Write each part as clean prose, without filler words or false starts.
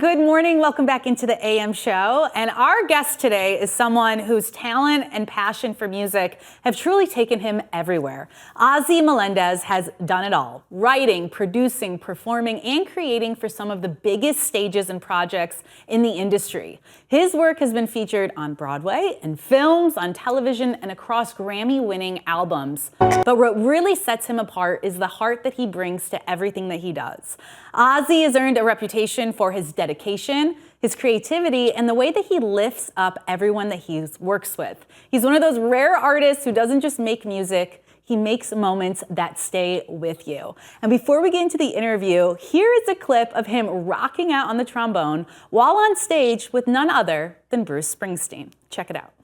good morning. Welcome back into the AM show. And our guest today is someone whose talent and passion for music have truly taken him everywhere. Ozzie Melendez has done it all: writing, producing, performing, and creating for some of the biggest stages and projects in the industry. His work has been featured on Broadway, in films, on television, and across Grammy-winning albums. But what really sets him apart is the heart that he brings to everything that he does. Ozzie has earned a reputation for his dedication, his creativity, and the way that he lifts up everyone that he works with. He's one of those rare artists who doesn't just make music, he makes moments that stay with you. And before we get into the interview, here is a clip of him rocking out on the trombone while on stage with none other than Bruce Springsteen. Check it out.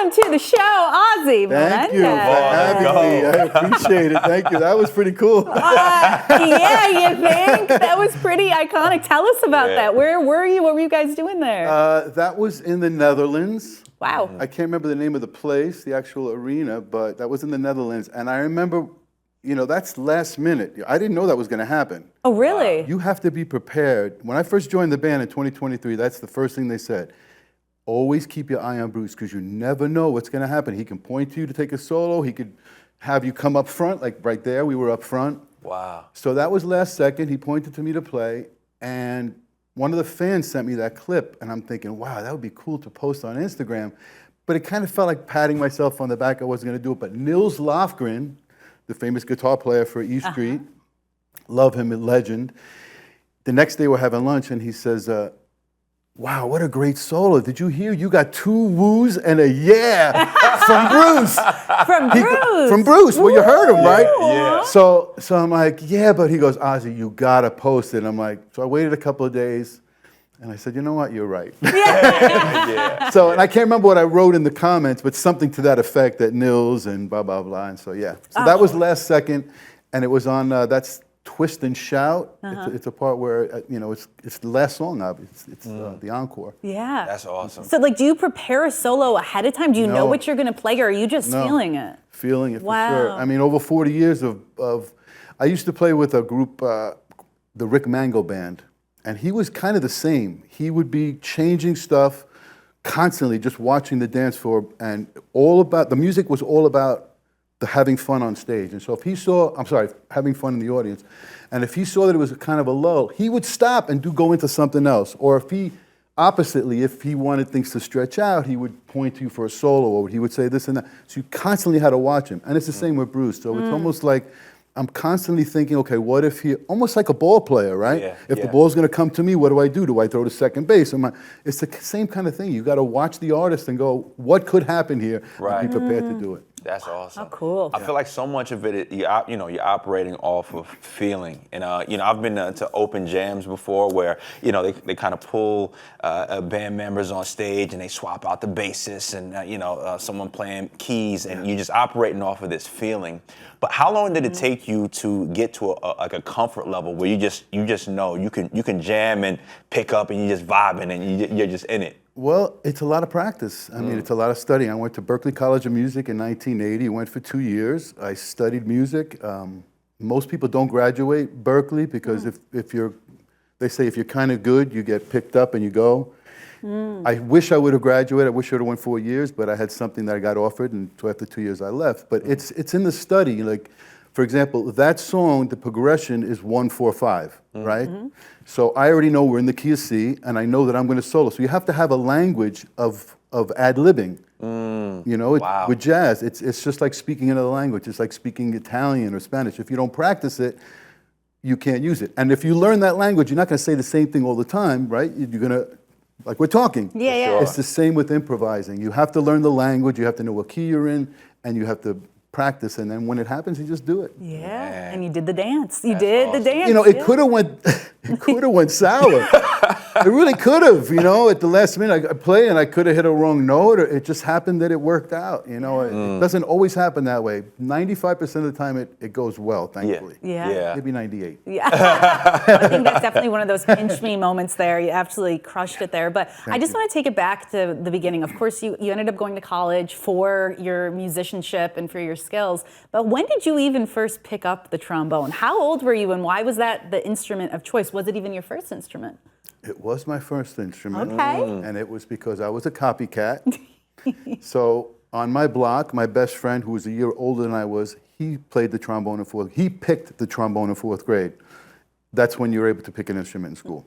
To the show, Ozzie Melendez. Thank you for having me. I appreciate it. Thank you. That was pretty cool. Yeah, you think? That was pretty iconic. Tell us about that. Where were you? What were you guys doing there? That was in the Netherlands. Wow. I can't remember the name of the place, the actual arena, but that was in the Netherlands. And I remember, that's last minute. I didn't know that was going to happen. Oh, really? You have to be prepared. When I first joined the band in 2023, that's the first thing they said. Always keep your eye on Bruce, because you never know what's going to happen. He can point to you to take a solo. He could have you come up front, like right there. We were up front. Wow. So that was last second. He pointed to me to play, and one of the fans sent me that clip, and I'm thinking, wow, that would be cool to post on Instagram. But it kind of felt like patting myself on the back. I wasn't going to do it. But Nils Lofgren, the famous guitar player for E Street, love him, a legend. The next day we're having lunch, and he says, wow, what a great solo. Did you hear? You got 2 woos and a yeah from Bruce. From Bruce. Well, you heard him, right? Yeah. So I'm like, yeah, but he goes, Ozzie, you got to post it. And I'm like, so I waited a couple of days, and I said, you know what? You're right. Yeah. So, and I can't remember what I wrote in the comments, but something to that effect, that Nils and blah, blah, blah. And so, yeah. So that was last second, and it was on, that's Twist and Shout. It's a part where, it's the last song of it. It's the encore. Yeah. That's awesome. So, do you prepare a solo ahead of time? Do you know what you're going to play, or are you just feeling it? Feeling it, for sure. I mean, over 40 years of I used to play with a group, the Rick Mango Band, and he was kind of the same. He would be changing stuff constantly, just watching the dance floor, and the music was all about having fun on stage. And so if he saw, having fun in the audience, and if he saw that it was kind of a lull, he would stop and go into something else. Or if he wanted things to stretch out, he would point to you for a solo, or he would say this and that. So you constantly had to watch him. And it's the same with Bruce. So it's almost like I'm constantly thinking, okay, what if almost like a ball player, right? Yeah, if the ball's going to come to me, what do I do? Do I throw to second base? It's the same kind of thing. You got to watch the artist and go, what could happen here? Right. And be prepared to do it. That's awesome. Oh, cool. I feel like so much of it, you're operating off of feeling. And, I've been to open jams before where, they kind of pull band members on stage and they swap out the bassist and, someone playing keys, and you're just operating off of this feeling. But how long did it take you to get to a comfort level where you just know you can jam and pick up and you're just vibing and you're just in it? Well, it's a lot of practice. I mean, it's a lot of studying. I went to Berklee College of Music in 1980. Went for 2 years. I studied music. Most people don't graduate Berklee because they say if you're kind of good, you get picked up and you go. I wish I would have graduated. I wish I would have went 4 years, but I had something that I got offered, and so after 2 years I left. But it's in the study. Like, for example, that song, the progression is 1-4-5, right? So I already know we're in the key of C, and I know that I'm going to solo. So you have to have a language of ad-libbing. Wow. With jazz, it's just like speaking another language. It's like speaking Italian or Spanish. If you don't practice it, you can't use it. And if you learn that language, you're not going to say the same thing all the time, right? You're going to, like we're talking. Yeah. Sure. It's the same with improvising. You have to learn the language, you have to know what key you're in, and you have to practice, and then when it happens, you just do it. Yeah, Man. and you did the dance. You That's did awesome. the dance. It could have went sour. It really could have, at the last minute I play and I could have hit a wrong note, or it just happened that it worked out, It doesn't always happen that way. 95% of the time it goes well, thankfully. Yeah. Maybe 98. Yeah. I think that's definitely one of those pinch me moments there. You absolutely crushed it there. But I just want to take it back to the beginning. Of course, you ended up going to college for your musicianship and for your skills. But when did you even first pick up the trombone? How old were you, and why was that the instrument of choice? Was it even your first instrument? It was my first instrument. Okay. And it was because I was a copycat. So on my block, my best friend, who was a year older than I was, he played the trombone in fourth. He picked the trombone in fourth grade. That's when you were able to pick an instrument in school.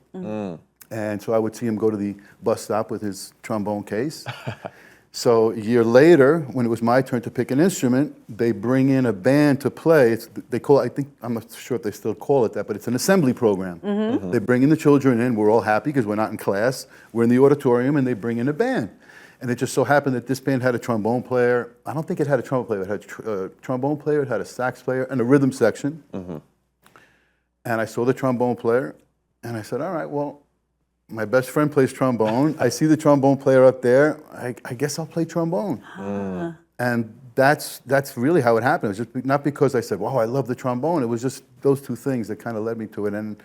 And so I would see him go to the bus stop with his trombone case. So a year later, when it was my turn to pick an instrument, they bring in a band to play. I'm not sure if they still call it that, but it's an assembly program. They bring in the children in. We're all happy because we're not in class. We're in the auditorium, and they bring in a band. And it just so happened that this band had a trombone player. I don't think it had a trombone player. It had a trombone player, it had a sax player, and a rhythm section. And I saw the trombone player, and I said, all right, well, my best friend plays trombone. I see the trombone player up there. I guess I'll play trombone. And that's really how it happened. It was just not because I said, wow, I love the trombone. It was just those two things that kind of led me to it. And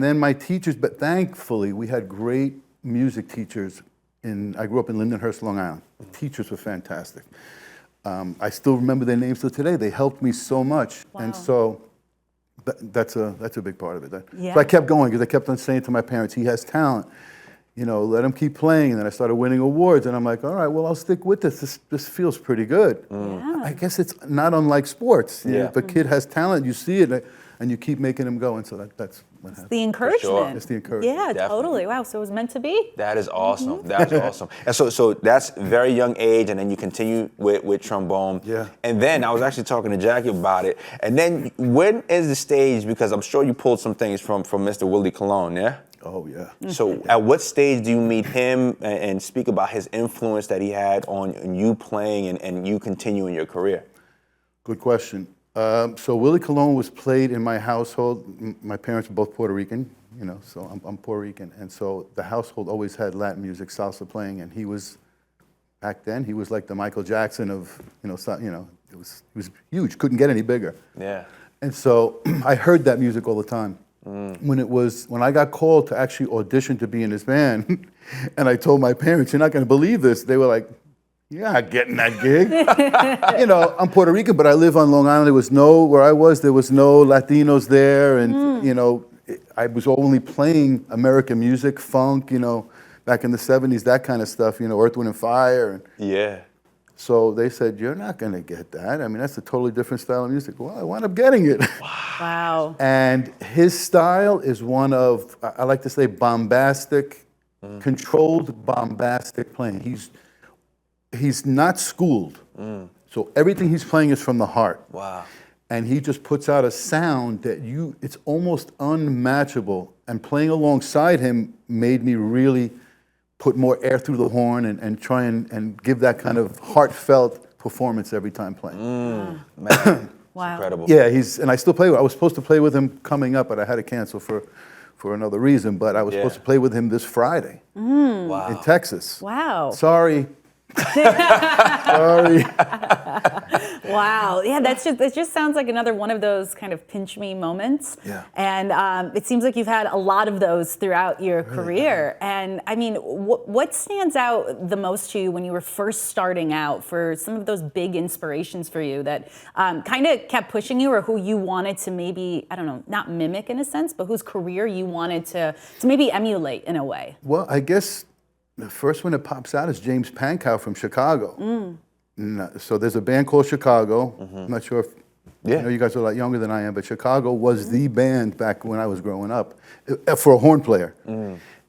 then my teachers, but thankfully we had great music teachers. I grew up in Lindenhurst, Long Island. The teachers were fantastic. I still remember their names till today. They helped me so much. Wow. And so that's a big part of it. Yeah. So I kept going because I kept on saying to my parents, he has talent. Let him keep playing. And then I started winning awards. And I'm like, all right, well, I'll stick with this. This feels pretty good. Yeah. I guess it's not unlike sports. Yeah. If a kid has talent, you see it, and you keep making him go. And so that's what happened. The encouragement. sure. It's the encouragement. Yeah, Definitely. totally. Wow, so it was meant to be? That is awesome. That's awesome. And so that's very young age, and then you continue with trombone. Yeah. And then I was actually talking to Jackie about it. And then when is the stage? Because I'm sure you pulled some things from Mr. Willie Colon, yeah? Oh, yeah. So at what stage do you meet him and speak about his influence that he had on you playing and you continuing your career? Good question. So Willie Colon was played in my household. My parents were both Puerto Rican, so I'm Puerto Rican. And so the household always had Latin music, salsa playing, and back then, he was like the Michael Jackson of, he was huge, couldn't get any bigger. Yeah. And so I heard that music all the time. When I got called to actually audition to be in his band, and I told my parents, you're not going to believe this, they were like, you're not getting that gig. I'm Puerto Rican, but I live on Long Island. Where I was, there was no Latinos there. And, I was only playing American music, funk, back in the 70s, that kind of stuff, Earth, Wind, and Fire. Yeah. So they said, you're not going to get that. I mean, that's a totally different style of music. Well, I wound up getting it. Wow. And his style is one of, I like to say, bombastic, controlled, bombastic playing. He's not schooled. So everything he's playing is from the heart. Wow. And he just puts out a sound that it's almost unmatchable. And playing alongside him made me really put more air through the horn and try and give that kind of heartfelt performance every time playing. Man, Wow. incredible. Yeah, and I still play I was supposed to play with him coming up, but I had to cancel for another reason. But I was supposed to play with him this Friday Wow. in Texas. Wow. Sorry. Sorry. Wow. Yeah, it just sounds like another one of those kind of pinch me moments. Yeah. And it seems like you've had a lot of those throughout your career. And I mean, what stands out the most to you when you were first starting out for some of those big inspirations for you that kind of kept pushing you, or who you wanted to maybe, I don't know, not mimic in a sense, but whose career you wanted to maybe emulate in a way? Well, I guess the first one that pops out is James Pankow from Chicago. So there's a band called Chicago. I'm not sure if I know you guys are a lot younger than I am, but Chicago was the band back when I was growing up for a horn player.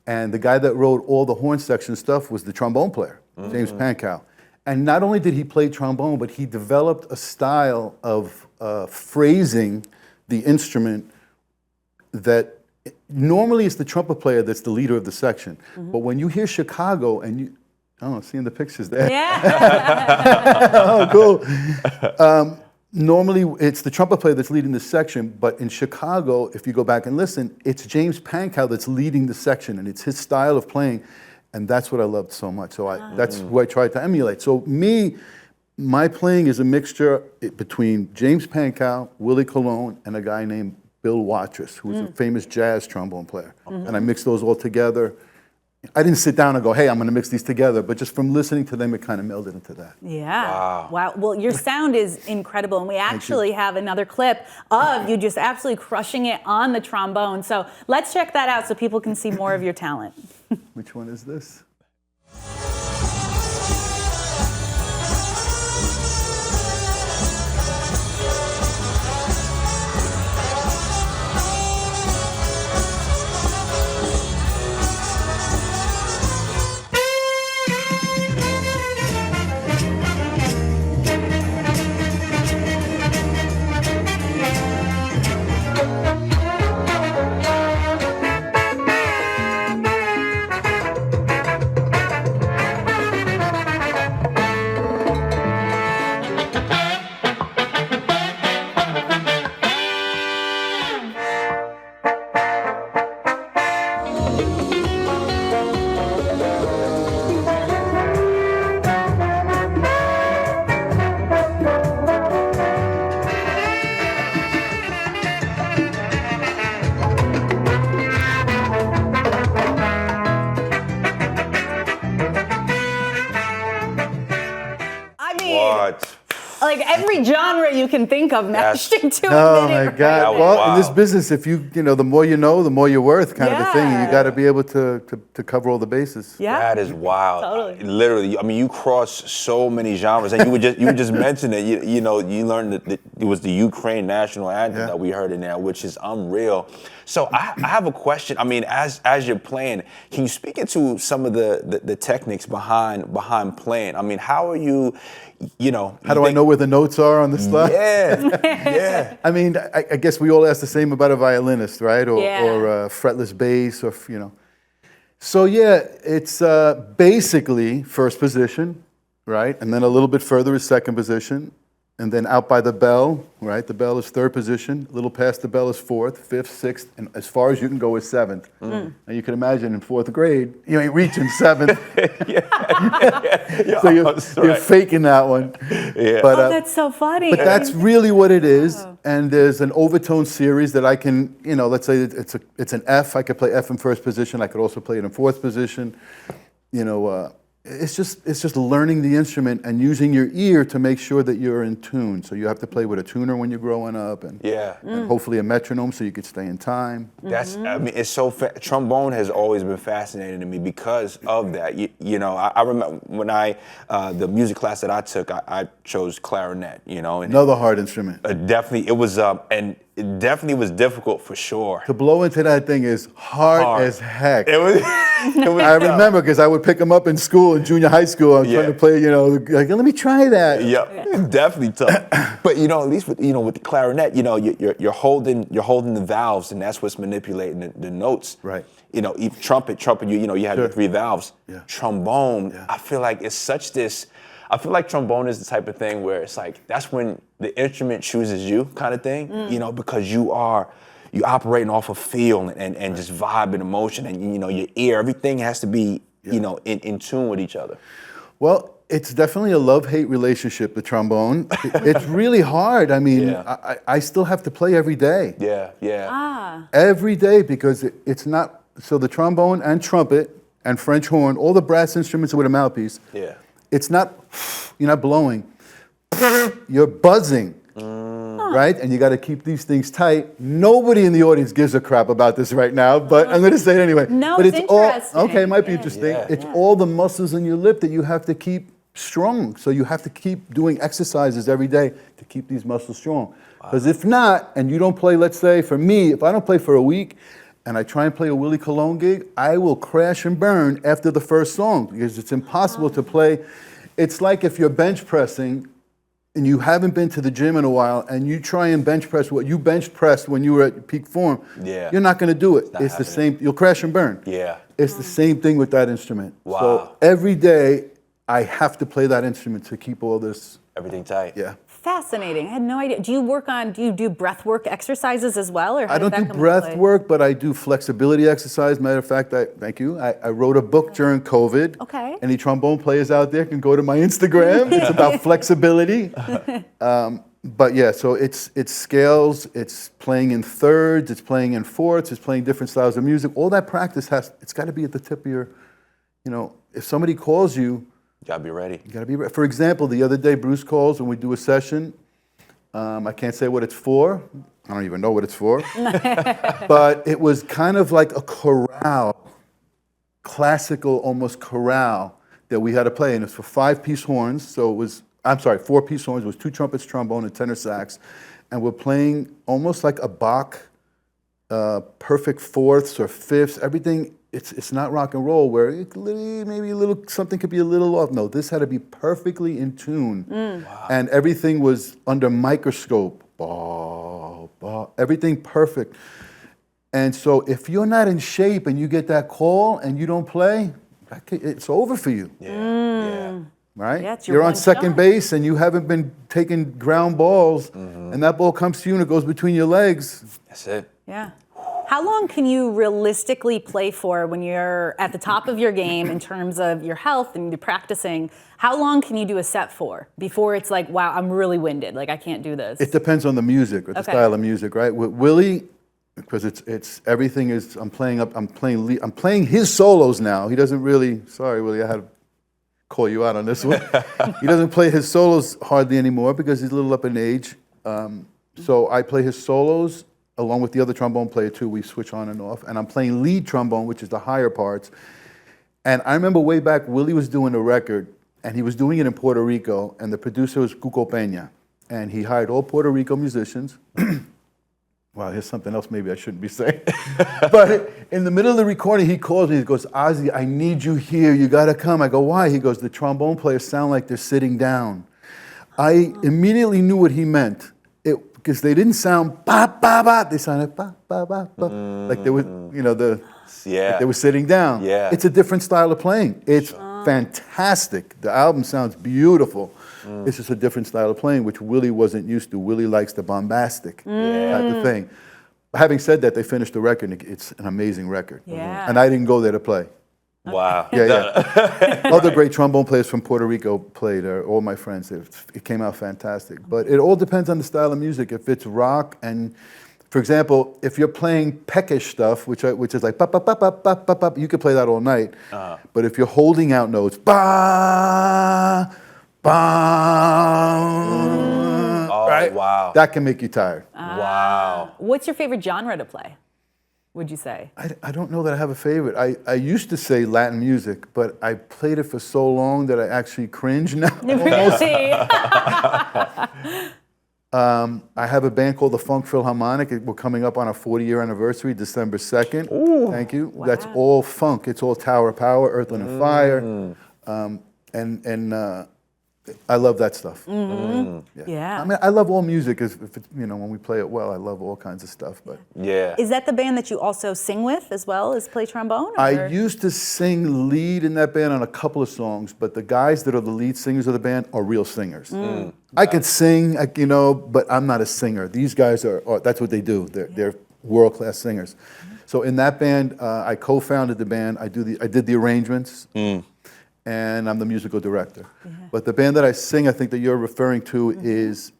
And the guy that wrote all the horn section stuff was the trombone player, James Pankow. And not only did he play trombone, but he developed a style of phrasing the instrument that normally it's the trumpet player that's the leader of the section. But when you hear Chicago and I don't know, seeing the pictures there. Yeah. Oh, cool. normally it's the trumpet player that's leading the section, but in Chicago, if you go back and listen, it's James Pankow that's leading the section, and it's his style of playing, and that's what I loved so much. So that's who I tried to emulate. So my playing is a mixture between James Pankow, Willie Colon, and a guy named Bill Watrous, who was a famous jazz trombone player. And I mixed those all together. I didn't sit down and go, hey, I'm going to mix these together, but just from listening to them, it kind of melded into that. Yeah. Wow. Well, your sound is incredible, and we actually have another clip of you just absolutely crushing it on the trombone. So let's check that out so people can see more of your talent. Which one is this? Like every genre you can think of mashed into a Oh minute. my God! Right? Well, in this business, if you know, the more you know, the more you're worth, kind of a thing. And you got to be able to cover all the bases. Yeah. That is wild. Totally. Literally, I mean, you cross so many genres, and you were just mentioning it. You know, you learned that it was the Ukraine national anthem that we heard in there, which is unreal. So I have a question. I mean, as you're playing, can you speak into some of the techniques behind playing? I mean, how are you? You know, how do I know where the notes are on the slide? Yeah, yeah. I mean, I guess we all ask the same about a violinist, right? Or fretless bass, or you know. So yeah, it's basically first position, right? And then a little bit further is second position. And then out by the bell, right? The bell is third position. A little past the bell is fourth, fifth, sixth, and as far as you can go is seventh. Now you can imagine in fourth grade, you ain't reaching seventh. So you're faking that one. Yeah. But, that's so funny. But that's really what it is. And there's an overtone series that I can, you know, let's say it's an F. I could play F in first position. I could also play it in fourth position. You know, it's just learning the instrument and using your ear to make sure that you're in tune. So you have to play with a tuner when you're growing up, and hopefully a metronome so you could stay in time. That's I mean, it's so trombone has always been fascinating to me because of that. You know, I remember when the music class that I took, I chose clarinet. You know, and another hard instrument. Definitely, it was and it definitely was difficult for sure. To blow into that thing is hard as heck. It was. I remember because I would pick them up in school, in junior high school. I was trying to play, you know, like, let me try that. Yeah, definitely tough. But you know, at least with the clarinet, you know, you're holding the valves, and that's what's manipulating the notes. Right. You know, trumpet, you have your three valves. Yeah. Trombone, I feel like it's such this. I feel like trombone is the type of thing where it's like that's when the instrument chooses you, kind of thing. You know, because you operating off of feel and just vibe and emotion, and you know your ear, everything has to be you know in tune with each other. Well, it's definitely a love-hate relationship, the trombone. It's really hard. I mean, I still have to play every day. Yeah. Every day, because it's not, so the trombone and trumpet and French horn, all the brass instruments with a mouthpiece. Yeah. It's not, you're not blowing, you're buzzing, right? And you got to keep these things tight. Nobody in the audience gives a crap about this right now, but I'm going to say it anyway. No, but it's interesting. Okay, it might be interesting. Yeah. It's all the muscles in your lip that you have to keep strong. So you have to keep doing exercises every day to keep these muscles strong. Because if not, and you don't play, let's say, for me, if I don't play for a week, and I try and play a Willie Colon gig, I will crash and burn after the first song because it's impossible to play. It's like if you're bench pressing and you haven't been to the gym in a while and you try and bench press what you bench pressed when you were at peak form, you're not going to do it. It's the same. You'll crash and burn. Yeah. It's the same thing with that instrument. Wow. So every day I have to play that instrument to keep all this. Everything tight. Yeah. Fascinating. I had no idea. Do you do breath work exercises as well? Or how I does don't that do come into breath play? work, but I do flexibility exercise. Matter of fact, thank you. I wrote a book during COVID. Okay. Any trombone players out there can go to my Instagram. It's about flexibility. But yeah, so it's scales, it's playing in thirds, it's playing in fourths, it's playing different styles of music. All that practice it's got to be at the tip of your, if somebody calls you, You gotta be ready. you got to be ready. For example, the other day, Bruce calls and we do a session. I can't say what it's for. I don't even know what it's for. But it was kind of like a chorale, classical almost chorale that we had to play. And it's for 5-piece horns. So it was, 4-piece horns. It was 2 trumpets, trombone, and tenor sax. And we're playing almost like a Bach, perfect fourths or fifths, everything. It's not rock and roll where maybe something could be a little off. No, this had to be perfectly in tune. Wow. And everything was under microscope. Everything perfect. And so if you're not in shape and you get that call and you don't play, it's over for you. Yeah. Right? Yeah, it's your You're on one second shot. base and you haven't been taking ground balls, and that ball comes to you and it goes between your legs. That's it. Yeah. How long can you realistically play for when you're at the top of your game in terms of your health and you're practicing? How long can you do a set for before it's like, wow, I'm really winded, like I can't do this? It depends on the music or the style of music, right? With Willie, because it's everything is I'm playing his solos now. He doesn't really. Sorry, Willie, I had to call you out on this one. He doesn't play his solos hardly anymore because he's a little up in age. So I play his solos along with the other trombone player too. We switch on and off, and I'm playing lead trombone, which is the higher parts. And I remember way back, Willie was doing a record, and he was doing it in Puerto Rico, and the producer was Cuco Peña, and he hired all Puerto Rico musicians. Wow, here's something else maybe I shouldn't be saying. But in the middle of the recording, he calls me. He goes, Ozzie, I need you here. You got to come. I go, why? He goes, the trombone players sound like they're sitting down. I immediately knew what he meant. Because they didn't sound ba ba ba. They sounded ba ba ba ba. Like they were, like they were sitting down. Yeah. It's a different style of playing. It's fantastic. The album sounds beautiful. It's just a different style of playing, which Willie wasn't used to. Willie likes the bombastic type of thing. Having said that, they finished the record. It's an amazing record. Yeah. And I didn't go there to play. Wow. Yeah. Other great trombone players from Puerto Rico played, all my friends. It came out fantastic. But it all depends on the style of music. If it's rock, and for example, if you're playing peckish stuff, which is like ba ba ba ba ba ba ba, you could play that all night. But if you're holding out notes, ba ba, right? Wow. That can make you tired. Wow. What's your favorite genre to play, would you say? I don't know that I have a favorite. I used to say Latin music, but I played it for so long that I actually cringe now. Really? I have a band called the Funk Philharmonic. We're coming up on our 40-year anniversary, December 2nd. Ooh, thank you. Wow. That's all funk. It's all Tower of Power, Earth, Wind and Fire. And I love that stuff. Yeah. I mean, I love all music. If it's, when we play it well, I love all kinds of stuff. But Yeah. Is that the band that you also sing with as well as play trombone? Or? I used to sing lead in that band on a couple of songs, but the guys that are the lead singers of the band are real singers. I could sing, but I'm not a singer. These guys are that's what they do. They're world-class singers. So in that band, I co-founded the band. I did the arrangements. And I'm the musical director. But the band that I sing, I think that you're referring to,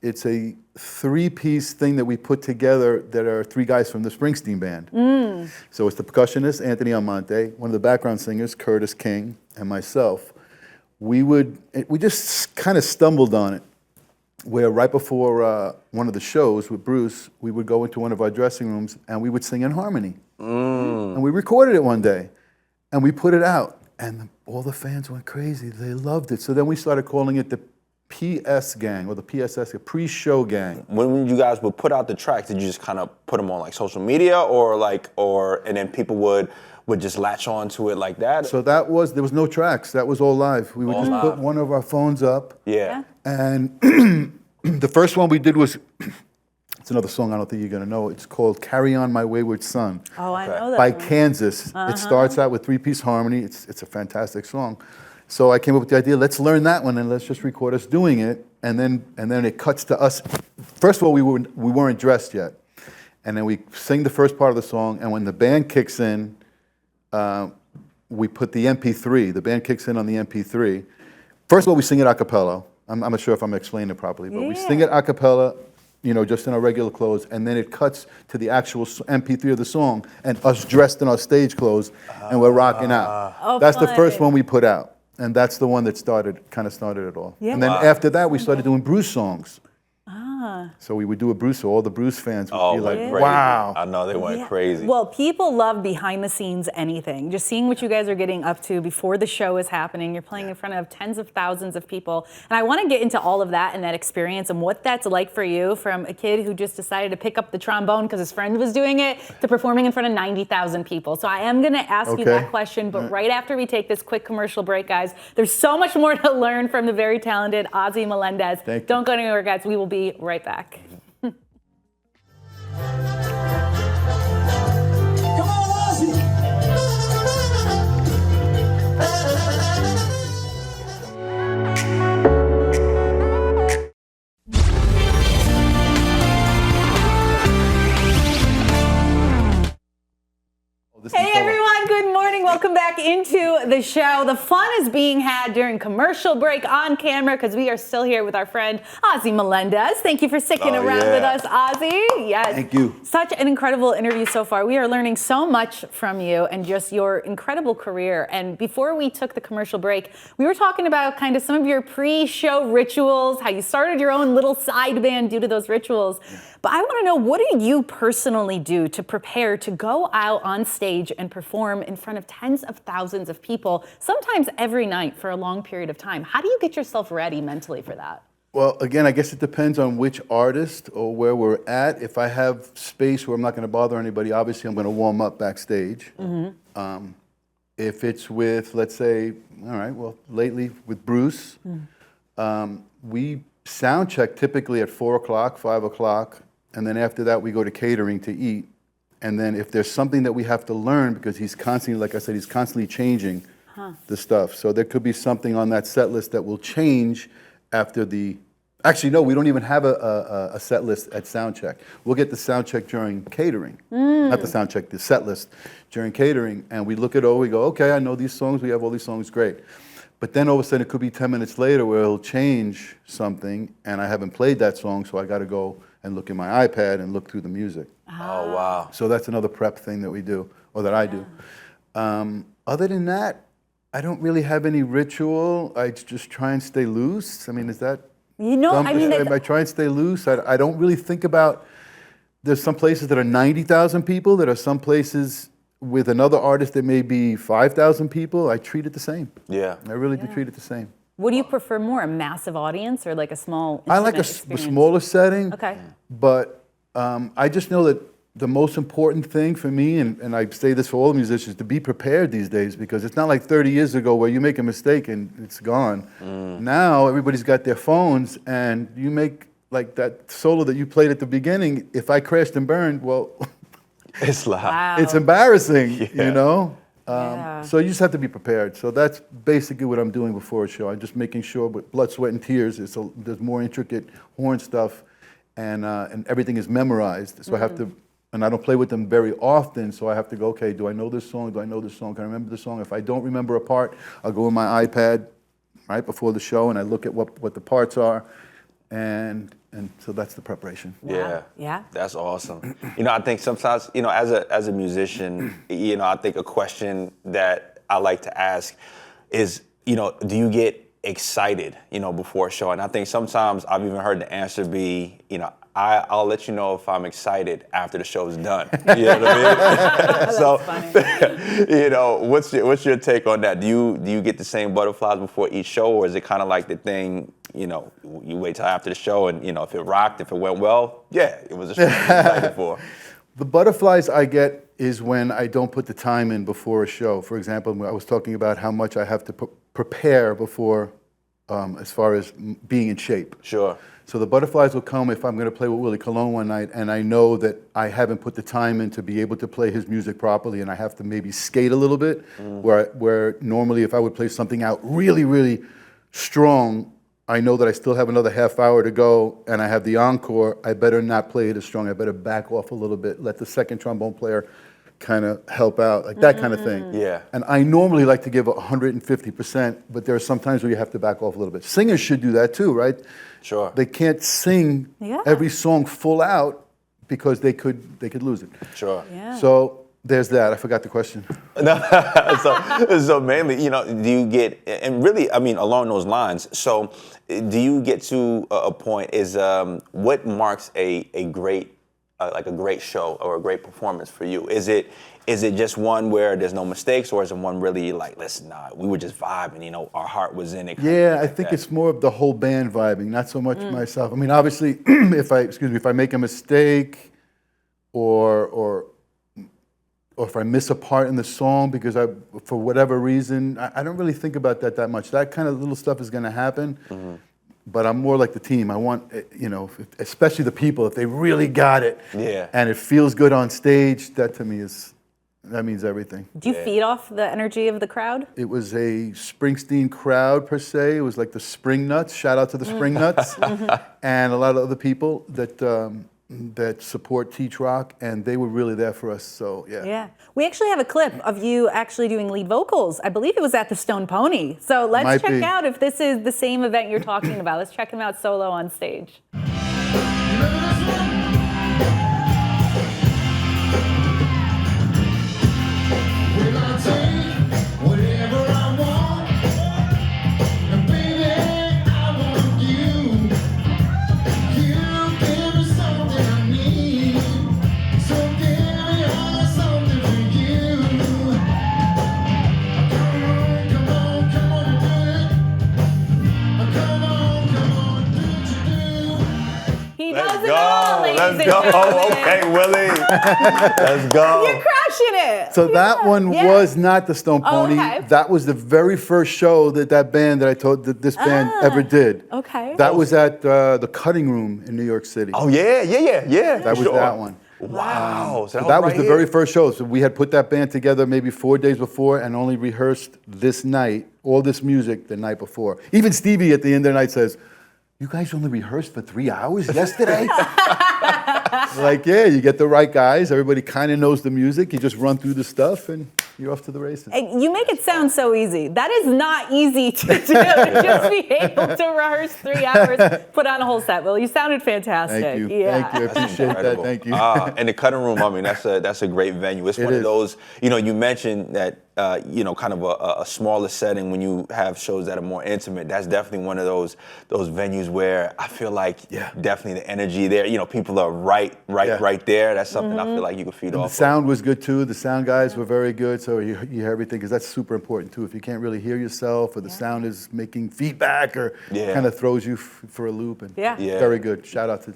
it's a 3-piece thing that we put together that are 3 guys from the Springsteen band. So it's the percussionist, Anthony Almonte, one of the background singers, Curtis King, and myself. We just kind of stumbled on it, where right before one of the shows with Bruce, we would go into one of our dressing rooms and we would sing in harmony. And we recorded it one day, and we put it out. And all the fans went crazy. They loved it. So then we started calling it the PS Gang, or the PSS, the pre-show gang. When you guys would put out the tracks, did you just kind of put them on like social media, and then people would just latch on to it like that? So there was no tracks. That was all live. We would just put one of our phones up. Yeah. And the first one we did was, it's another song I don't think you're going to know. It's called Carry On My Wayward Son. Oh, I know that by one. Kansas. It starts out with 3-piece harmony. It's a fantastic song. So I came up with the idea, let's learn that one and let's just record us doing it. then it cuts to us. First of all, we weren't dressed yet, and then we sing the first part of the song, and when the band kicks in, we put the MP3. The band kicks in on the MP3. First of all, we sing it a cappella. I'm not sure if I'm explaining it properly, but we sing it a cappella, just in our regular clothes, and then it cuts to the actual MP3 of the song, and us dressed in our stage clothes, and we're rocking out. Oh, that's the fun. first one we put out, and that's the one that kind of started it all. Yeah. And then after that, we started doing Bruce songs. So we would do a Bruce, so all the Bruce fans would be like, crazy. wow. I know, they went crazy. Well, people love behind the scenes anything. Just seeing what you guys are getting up to before the show is happening. You're playing in front of tens of thousands of people. And I want to get into all of that and that experience and what that's like for you, from a kid who just decided to pick up the trombone because his friend was doing it to performing in front of 90,000 people. So I am going to ask you that question, but right after we take this quick commercial break, guys, there's so much more to learn from the very talented Ozzie Melendez. Thank you. Don't go anywhere, guys. We will be right back. Come on, Ozzie! Hey everyone, good morning. Welcome back into the show. The fun is being had during commercial break on camera because we are still here with our friend Ozzie Melendez. Thank you for sticking around with us, Ozzie. Yes. Thank you. Such an incredible interview so far. We are learning so much from you and just your incredible career. And before we took the commercial break, we were talking about kind of some of your pre-show rituals, how you started your own little side band due to those rituals. But I want to know, what do you personally do to prepare to go out on stage and perform in front of tens of thousands of people, sometimes every night for a long period of time? How do you get yourself ready mentally for that? Well, again, I guess it depends on which artist or where we're at. If I have space where I'm not going to bother anybody, obviously I'm going to warm up backstage. If it's with, let's say, all right, well, lately with Bruce, we sound check typically at 4 o'clock, 5 o'clock, and then after that we go to catering to eat. And then if there's something that we have to learn, because he's constantly, like I said, he's constantly changing the stuff. So there could be something on that set list that will change after the, actually no, we don't even have a set list at sound check. We'll get the sound check during catering. Not the sound check, the set list during catering. And we look at it, we go, okay, I know these songs, we have all these songs, great. But then all of a sudden it could be 10 minutes later where he'll change something and I haven't played that song, so I got to go and look in my iPad and look through the music. Oh, wow. So that's another prep thing that we do, or that I do. Other than that, I don't really have any ritual. I just try and stay loose. I mean, is that... I try and stay loose. I don't really think about... There's some places that are 90,000 people. There are some places with another artist that may be 5,000 people. I treat it the same. Yeah. I really do treat it the same. What do you prefer more, a massive audience or like a small I like a smaller setting. Okay. But I just know that the most important thing for me, and I say this for all musicians, to be prepared these days, because it's not like 30 years ago where you make a mistake and it's gone. Now everybody's got their phones, and you make like that solo that you played at the beginning. If I crashed and burned, well, It's loud. Wow. it's embarrassing, Yeah. you know? Yeah. So you just have to be prepared. So that's basically what I'm doing before a show. I'm just making sure with blood, sweat, and tears, there's more intricate horn stuff, and everything is memorized. So I have to, and I don't play with them very often, so I have to go, okay, do I know this song? Do I know this song? Can I remember the song? If I don't remember a part, I'll go in my iPad right before the show, and I look at what the parts are, and so that's the preparation. Yeah. Yeah. That's awesome. I think sometimes, as a musician, I think a question that I like to ask is, do you get excited, before a show? And I think sometimes I've even heard the answer be, I'll let you know if I'm excited after the show's done. You know what I mean? So, funny. what's your take on that? Do you get the same butterflies before each show, or is it kind of like the thing, you wait till after the show and, if it rocked, if it went well, yeah, it was a show you're excited for. The butterflies I get is when I don't put the time in before a show. For example, I was talking about how much I have to prepare before, as far as being in shape. Sure. So the butterflies will come if I'm going to play with Willie Colon one night, and I know that I haven't put the time in to be able to play his music properly, and I have to maybe skate a little bit, where normally if I would play something out really, really strong, I know that I still have another half hour to go and I have the encore, I better not play it as strong. I better back off a little bit, let the second trombone player kind of help out, like that kind of thing. Yeah. And I normally like to give 150%, but there are some times where you have to back off a little bit. Singers should do that too, right? Sure. They can't sing every song full out because they could lose it. Sure. Yeah. So there's that. I forgot the question. No, so mainly, you know, do you get, and really, I mean, along those lines, so do you get to a point is what marks a great, like a great show or a great performance for you? Is it just one where there's no mistakes, or is it one really like, listen, we were just vibing, you know, our heart was in it? Yeah, I think it's more of the whole band vibing, not so much myself. I mean, obviously, if I make a mistake or if I miss a part in the song because for whatever reason, I don't really think about that much. That kind of little stuff is going to happen. But I'm more like the team. I want, you know, especially the people, if they really got it, and it feels good on stage, that to me that means everything. Do you feed off the energy of the crowd? It was a Springsteen crowd per se. It was like the Spring Nuts. Shout out to the Spring Nuts, and a lot of other people that support Teach Rock, and they were really there for us. So yeah. Yeah. We actually have a clip of you actually doing lead vocals. I believe it was at the Stone Pony. So let's check out if this is the same event you're talking about. Let's check him out solo on stage. Let's go. Okay, Willie. Let's go. You're crushing it. So that one was not the Stone Pony. Okay. That was the very first show that band that I told that this band ever did. Okay. That was at the Cutting Room in New York City. Oh yeah. That was that one. Wow. So that was the very first show. So we had put that band together maybe 4 days before and only rehearsed this night, all this music the night before. Even Stevie at the end of the night says, "You guys only rehearsed for 3 hours yesterday?" Like, yeah, you get the right guys. Everybody kind of knows the music. You just run through the stuff and you're off to the races. And you make it sound so easy. That is not easy to do. To just be able to rehearse 3 hours, put on a whole set. Well, you sounded fantastic. Thank you. Yeah. Thank you. I appreciate that. Thank you. And the Cutting Room, I mean, that's a great venue. It's one of those, you know, you mentioned that, you know, kind of a smaller setting when you have shows that are more intimate. That's definitely one of those venues where I feel like definitely the energy there. You know, people are right there. That's something I feel like you can feed off. The sound was good too. The sound guys were very good. So you hear everything because that's super important too. If you can't really hear yourself or the sound is making feedback or kind of throws you for a loop. And very good. Shout out to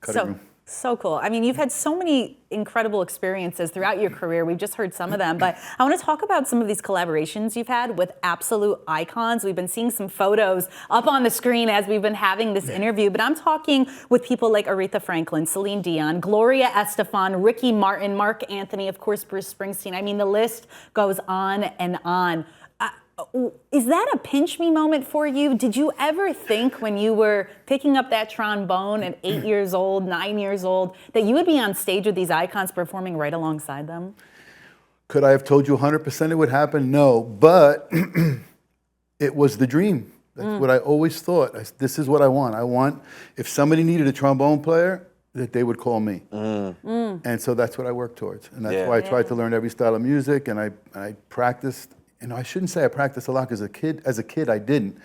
Cutting Room. So cool. I mean, you've had so many incredible experiences throughout your career. We've just heard some of them, but I want to talk about some of these collaborations you've had with absolute icons. We've been seeing some photos up on the screen as we've been having this interview, but I'm talking with people like Aretha Franklin, Celine Dion, Gloria Estefan, Ricky Martin, Mark Anthony, of course, Bruce Springsteen. I mean, the list goes on and on. Is that a pinch me moment for you? Did you ever think when you were picking up that trombone at 8 years old, 9 years old, that you would be on stage with these icons performing right alongside them? Could I have told you 100% it would happen? No, but it was the dream. That's what I always thought. This is what I want. I want, if somebody needed a trombone player, that they would call me. And so that's what I worked towards. And that's why I tried to learn every style of music, and I practiced. You know, I shouldn't say I practiced a lot because as a kid, I didn't.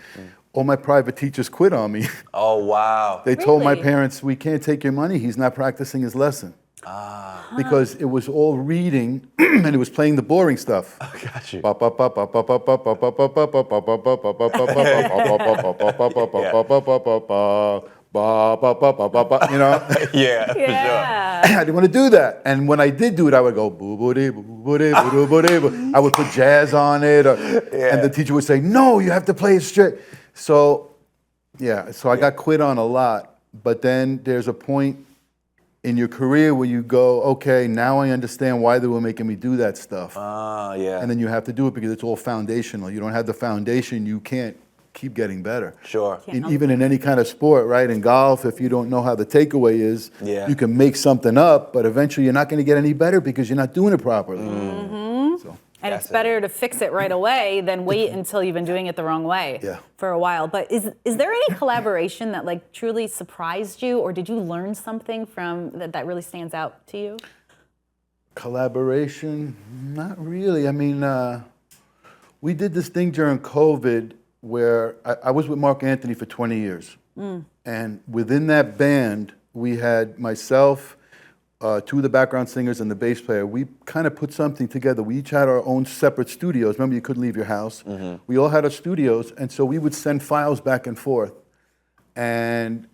All my private teachers quit on me. Oh, wow. They told my parents, "We can't take your money. He's not practicing his lesson." Because it was all reading and it was playing the boring stuff. Got you. You know? Yeah, for sure. I didn't want to do that. And when I did do it, I would go boo-boo-dee, boo-boo-dee, boo-boo-dee. I would put jazz on it. And the teacher would say, "No, you have to play it straight." So, I got quit on a lot. But then there's a point in your career where you go, okay, now I understand why they were making me do that stuff. And then you have to do it because it's all foundational. You don't have the foundation, you can't keep getting better. Sure. Even in any kind of sport, right? In golf, if you don't know how the takeaway is, Yeah. you can make something up, but eventually you're not going to get any better because you're not doing it properly. So. And That's it's better to fix it right away than wait until you've been doing it the wrong way for a while. But is there any collaboration that like truly surprised you, or did you learn something from that really stands out to you? Collaboration? Not really. I mean, we did this thing during COVID where I was with Mark Anthony for 20 years. And within that band, we had myself, two of the background singers and the bass player. We kind of put something together. We each had our own separate studios. Remember, you couldn't leave your house. We all had our studios, and so we would send files back and forth. And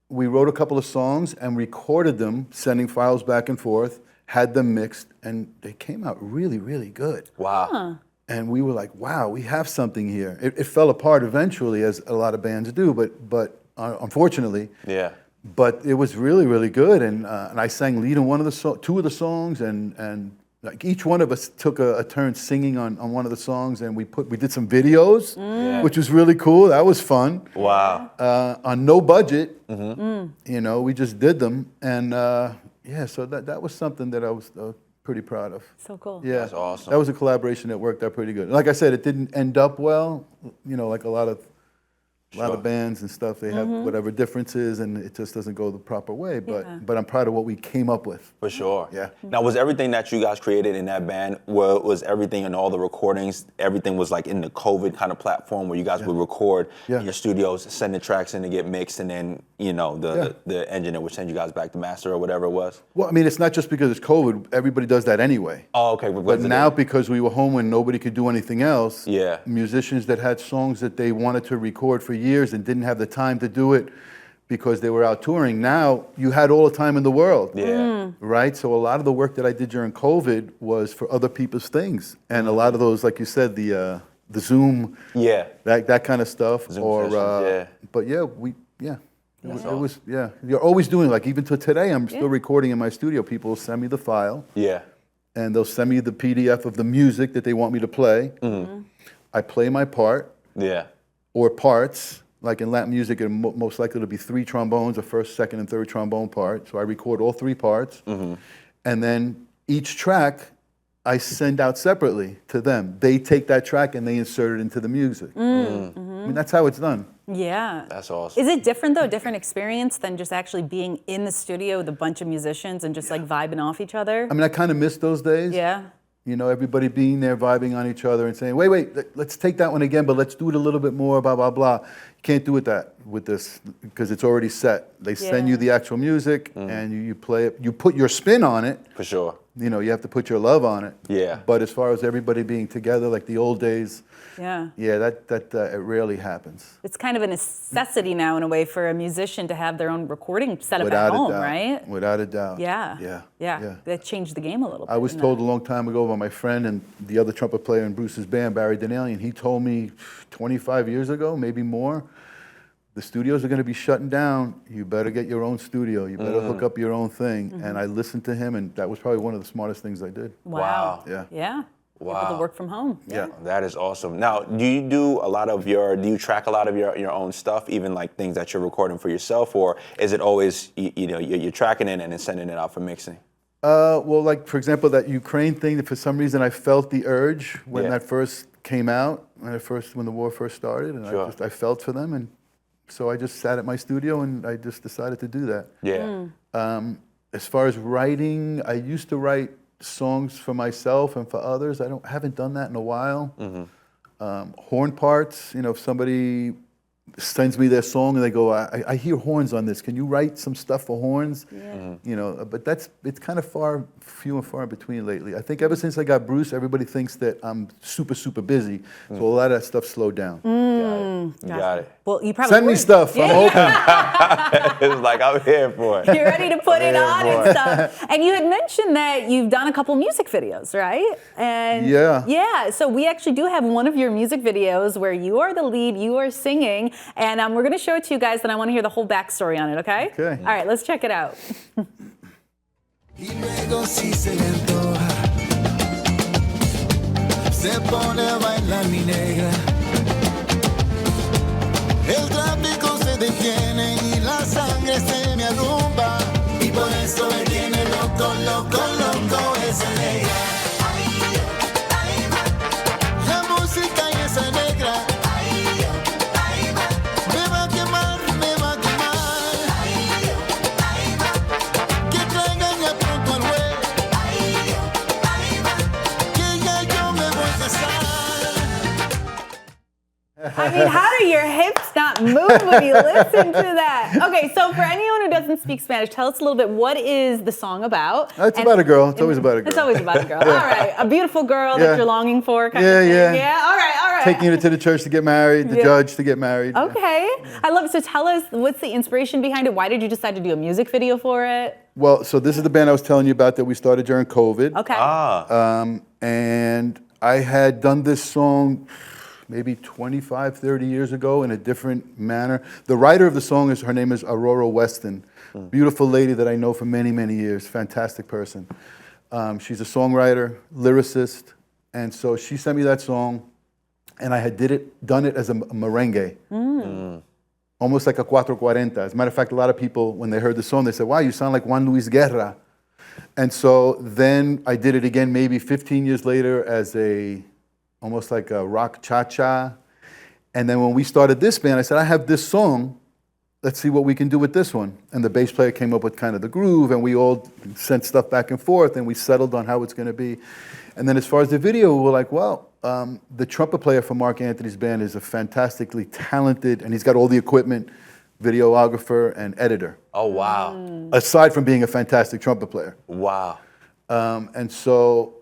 we wrote a couple of songs and recorded them, sending files back and forth, had them mixed, and they came out really, really good. Wow. And we were like, wow, we have something here. It fell apart eventually, as a lot of bands do, but unfortunately. Yeah. But it was really, really good, and I sang lead in two of the songs, and like each one of us took a turn singing on one of the songs, and we did some videos, which was really cool. That was fun. Wow. On no budget, you know, we just did them, and so that was something that I was pretty proud of. So cool. Yeah, That's awesome. That was a collaboration that worked out pretty good. Like I said, it didn't end up well, you know, like a lot of bands and stuff, they have whatever differences, and it just doesn't go the proper way. But I'm proud of what we came up with. For sure. Yeah. Now, was everything that you guys created in that band, was everything in all the recordings, everything was like in the COVID kind of platform where you guys would record in your studios, send the tracks in to get mixed, and then, you know, the engineer would send you guys back to master or whatever it was? Well, I mean, it's not just because it's COVID. Everybody does that anyway. Oh, okay. But now, because we were home and nobody could do anything else, musicians that had songs that they wanted to record for years and didn't have the time to do it because they were out touring, now you had all the time in the world. Yeah. Right? So a lot of the work that I did during COVID was for other people's things. And a lot of those, like you said, the Zoom, that kind of stuff. Zoom sessions, But it was, you're always doing, like even to today, I'm still recording in my studio. People will send me the file. Yeah. And they'll send me the PDF of the music that they want me to play. I play my part. Yeah. Or parts. Like in Latin music, it most likely to be 3 trombones, a first, second, and third trombone part. So I record all 3 parts. And then each track I send out separately to them. They take that track and they insert it into the music. I mean, that's how it's done. Yeah. That's awesome. Is it different though, different experience than just actually being in the studio with a bunch of musicians and just like vibing off each other? I mean, I kind of miss those days. Yeah. You know, everybody being there, vibing on each other and saying, wait, let's take that one again, but let's do it a little bit more, blah, blah, blah. You can't do it with this because it's already set. They send you the actual music and you play it. You put your spin on it. For sure. You know, you have to put your love on it. Yeah. But as far as everybody being together, like the old days, that it rarely happens. It's kind of a necessity now in a way for a musician to have their own recording set up Without at home, a doubt. right? Without a doubt. Yeah. That changed the game a little bit. I was told a long time ago by my friend and the other trumpet player in Bruce's band, Barry Donnelly, he told me 25 years ago, maybe more, the studios are going to be shutting down. You better get your own studio. You better hook up your own thing. And I listened to him, and that was probably one of the smartest things I did. Wow. Yeah. Wow. Able to work from home. Yeah. That is awesome. Now, do you track a lot of your own stuff, even like things that you're recording for yourself, or is it always, you're tracking it and then sending it out for mixing? Well, like for example, that Ukraine thing, for some reason I felt the urge when that first came out, when the war first started, and I felt for them, and so I just sat at my studio and I just decided to do that. Yeah. As far as writing, I used to write songs for myself and for others. I haven't done that in a while. Horn parts, if somebody sends me their song and they go, I hear horns on this. Can you write some stuff for horns? But it's kind of few and far between lately. I think ever since I got Bruce, everybody thinks that I'm super, super busy. So a lot of that stuff slowed down. Got it. Well, you probably Send me stuff. I'm open. It's like, I'm here for it. You're ready to put it on and stuff. And you had mentioned that you've done a couple music videos, right? And yeah. So we actually do have one of your music videos where you are the lead, you are singing, and we're going to show it to you guys, and I want to hear the whole backstory on it, okay? Okay. All right, let's check it out. Y luego si se le antoja, se pone a bailar mi negra. El tráfico se detiene y la sangre se me arrumba. Y por eso me tiene loco, loco, loco esa negra. La música y esa negra me va a quemar, me va a quemar. Que traigan ya pronto al güey, que ya yo me voy a casar. I mean, how do your hips not move when you listen to that? Okay, so for anyone who doesn't speak Spanish, tell us a little bit, what is the song about? It's about a girl. It's always about a girl. It's always about a girl. All right, a beautiful girl that you're longing for, kind of thing. Yeah, all right, all right. Taking her to the church to get married, the judge to get married. Okay, I love it. So tell us, what's the inspiration behind it? Why did you decide to do a music video for it? Well, so this is the band I was telling you about that we started during COVID. Okay. And I had done this song maybe 25, 30 years ago in a different manner. The writer of the song, her name is Aurora Weston. Beautiful lady that I know for many, many years. Fantastic person. She's a songwriter, lyricist. And so she sent me that song, and I had done it as a merengue. Almost like a 440. As a matter of fact, a lot of people, when they heard the song, they said, wow, you sound like Juan Luis Guerra. And so then I did it again maybe 15 years later as almost like a rock cha-cha. And then when we started this band, I said, I have this song. Let's see what we can do with this one. And the bass player came up with kind of the groove, and we all sent stuff back and forth, and we settled on how it's going to be. And then as far as the video, we were like, well, the trumpet player for Mark Anthony's band is a fantastically talented, and he's got all the equipment, videographer and editor. Oh, wow. Aside from being a fantastic trumpet player. Wow. And so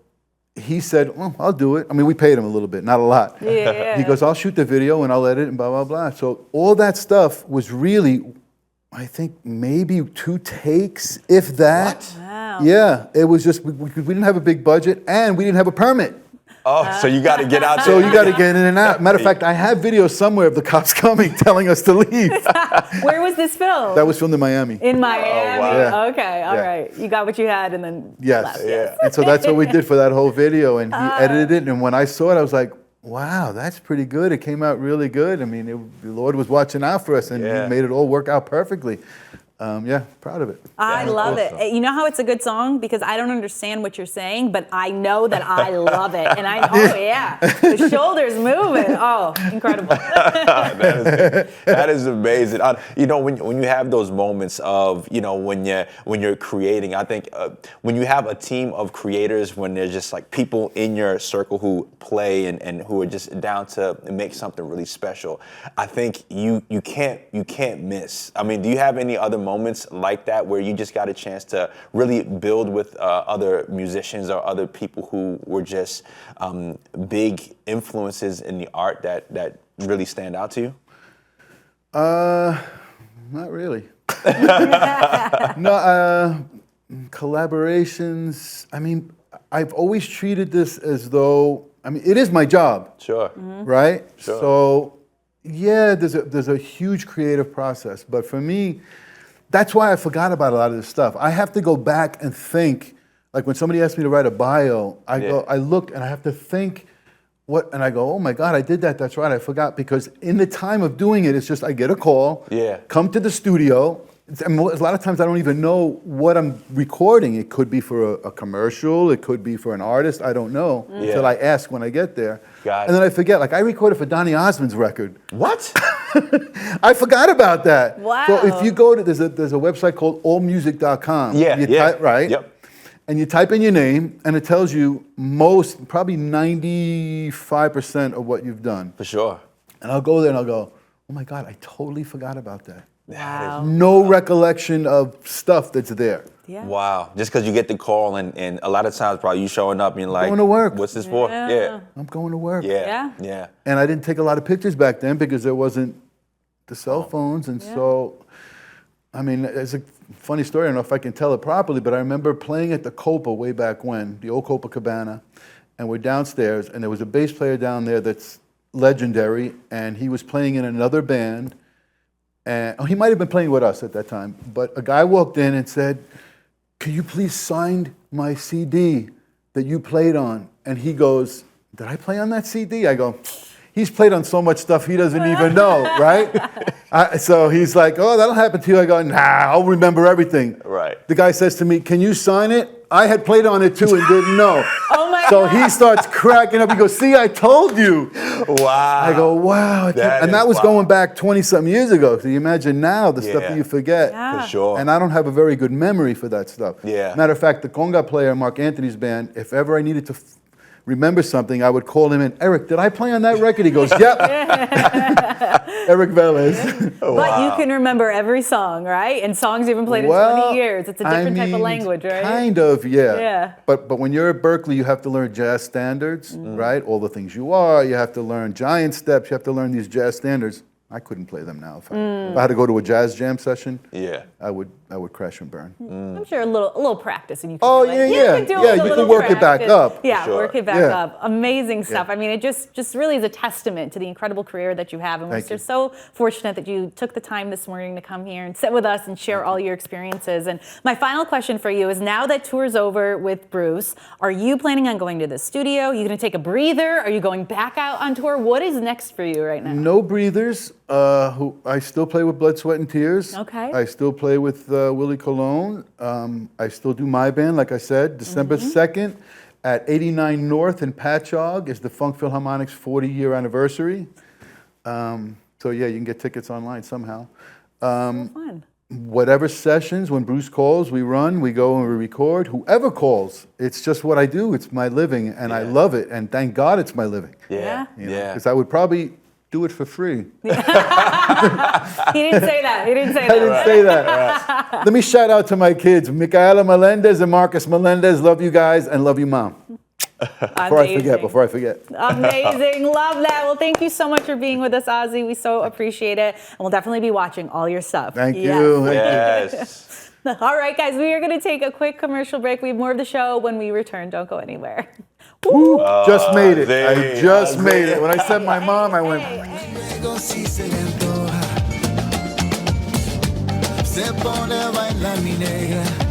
he said, well, I'll do it. I mean, we paid him a little bit, not a lot. Yeah. He goes, I'll shoot the video and I'll edit and blah, blah, blah. So all that stuff was really, I think, maybe 2 takes, if that. What? Wow. Yeah, it was just, we didn't have a big budget and we didn't have a permit. Oh, so you got to get out there. So you got to get in and out. Matter of fact, I have videos somewhere of the cops coming, telling us to leave. Where was this filmed? That was filmed in Miami. In Miami. Oh, wow. Yeah. Okay, all right. You got what you had and then Yes. left. Yeah. And so that's what we did for that whole video. And he edited it. And when I saw it, I was like, wow, that's pretty good. It came out really good. I mean, the Lord was watching out for us, and Yeah. he made it all work out perfectly. Yeah, proud of it. I love it. You know how it's a good song? Because I don't understand what you're saying, but I know that I love it. And oh yeah, the shoulders moving. Oh, incredible. That is amazing. You know, when you have those moments of, you know, when you're creating, I think when you have a team of creators, when there's just like people in your circle who play and who are just down to make something really special, I think you can't miss. I mean, do you have any other moments like that where you just got a chance to really build with other musicians or other people who were just big influences in the art that really stand out to you? Not really. No, collaborations. I mean, I've always treated this as though, I mean, it is my job. Sure. Right? Sure. So, yeah, there's a huge creative process. But for me, that's why I forgot about a lot of this stuff. I have to go back and think. Like when somebody asks me to write a bio, I look and I have to think and I go, oh my God, I did that. That's right, I forgot. Because in the time of doing it, it's just I get a call, come to the studio. And a lot of times I don't even know what I'm recording. It could be for a commercial. It could be for an artist. I don't know until I ask when I get there. Got it. And then I forget. Like I recorded for Donny Osmond's record. What? I forgot about that. Wow. So if you go to, there's a website called allmusic.com. Right? Yep. And you type in your name, and it tells you probably 95% of what you've done. For sure. And I'll go there and I'll go, oh my God, I totally forgot about that. Wow. No recollection of stuff that's there. Yeah. Wow. Just because you get the call and a lot of times probably you showing up and you're like, Going to work. What's this for? Yeah. I'm going to work. Yeah. And I didn't take a lot of pictures back then because there wasn't the cell phones. And so, I mean, it's a funny story. I don't know if I can tell it properly, but I remember playing at the Copa way back when, the old Copacabana, and we're downstairs, and there was a bass player down there that's legendary, and he was playing in another band. And he might have been playing with us at that time, but a guy walked in and said, "Can you please sign my CD that you played on?" And he goes, "Did I play on that CD?" I go, he's played on so much stuff he doesn't even know, right? So he's like, oh, that'll happen to you. I go, nah, I'll remember everything. Right. The guy says to me, can you sign it? I had played on it too and didn't know. Oh my So God. he starts cracking up. He goes, see, I told you. Wow. I go, wow. And that was going back 20-something years ago. So you imagine now the stuff that you forget. Yeah. For sure. And I don't have a very good memory for that stuff. Yeah. Matter of fact, the conga player in Mark Anthony's band, if ever I needed to remember something, I would call him in. Eric, did I play on that record? He goes, yep. Eric Velez. But you can remember every song, right? And songs you've been played in 20 years. It's a different type of language, right? Kind of, yeah. Yeah. But when you're at Berkeley, you have to learn jazz standards, right? All the things you are. You have to learn giant steps. You have to learn these jazz standards. I couldn't play them now. If I had to go to a jazz jam session, I would crash and burn. I'm sure a little practice and you can Oh, do it. yeah. You can do Yeah, it with a you can little work it back practice. up. Yeah, Sure. work it back Yeah. up. Amazing stuff. I mean, it just really is a testament to the incredible career that you have. And we're Thank you. just so fortunate that you took the time this morning to come here and sit with us and share all your experiences. And my final question for you is, now that tour's over with Bruce, are you planning on going to the studio? Are you going to take a breather? Are you going back out on tour? What is next for you right now? No breathers. I still play with Blood, Sweat, and Tears. Okay. I still play with Willie Colon. I still do my band, like I said. December 2nd at 89 North in Patchogue is the Funk Philharmonic's 40-year anniversary. So yeah, you can get tickets online somehow. Fun. Whatever sessions, when Bruce calls, we run, we go and we record. Whoever calls, it's just what I do. It's my living, and I love it. And thank God it's my living. Yeah. Because I would probably do it for free. He didn't say that. He didn't say that. I didn't say that. Let me shout out to my kids, Micaela Melendez and Marcus Melendez. Love you guys and love you, Mom. Before I forget. Amazing. Love that. Well, thank you so much for being with us, Ozzie. We so appreciate it. And we'll definitely be watching all your stuff. Thank Yes. you. Yes. All right, guys, we are going to take a quick commercial break. We have more of the show when we return. Don't go anywhere. Woo. Just made it. Azie, I just Azie. made it. When I said my mom, I went. Luego si se le antoja, se pone a bailar mi negra.